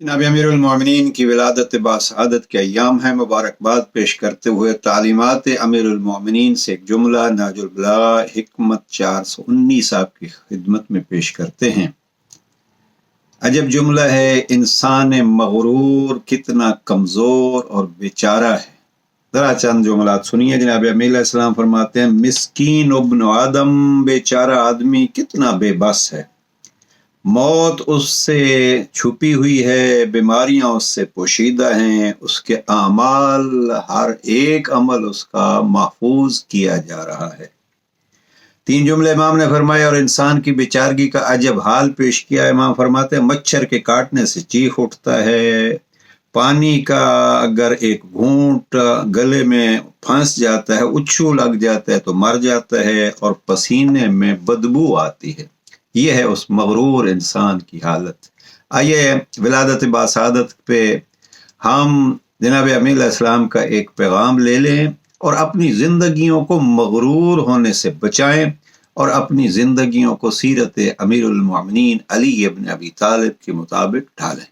जनाब अमीरुल मोमिनीन की विलादत बासआदत के अय्याम है। मुबारकबाद पेश करते हुए तालीमात अमीरुल मोमिनीन से एक जुमला नाजुल बला हिकमत 419 आपकी खिदमत में पेश करते हैं। अजब जुमला है, इंसान मगरूर कितना कमज़ोर और बेचारा है। ज़रा चंद जुमलात सुनिए। जनाब अमीर अलैहिस्सलाम फरमाते हैं, मिस्कीन इब्न आदम, बेचारा आदमी कितना बेबस है। मौत उससे छुपी हुई है, बीमारियां उससे पोशीदा हैं, उसके आमाल हर एक अमल उसका महफूज किया जा रहा है। तीन जुमले इमाम ने फरमाए और इंसान की बेचारगी का अजब हाल पेश किया। इमाम फरमाते हैं, मच्छर के काटने से चीख उठता है, पानी का अगर एक घूंट गले में फंस जाता है, उच्छू लग जाता है तो मर जाता है, और पसीने में बदबू आती है। ये है उस मगरूर इंसान की हालत। आइए विलादत बासआदत पे हम जनाब अमीर अलैहिस्सलाम का एक पैगाम ले लें और अपनी जिंदगियों को मगरूर होने से बचाएं और अपनी जिंदगियों को सीरत अमीरुल मोमिनीन अली इब्न अबी तालिब के मुताबिक ढालें।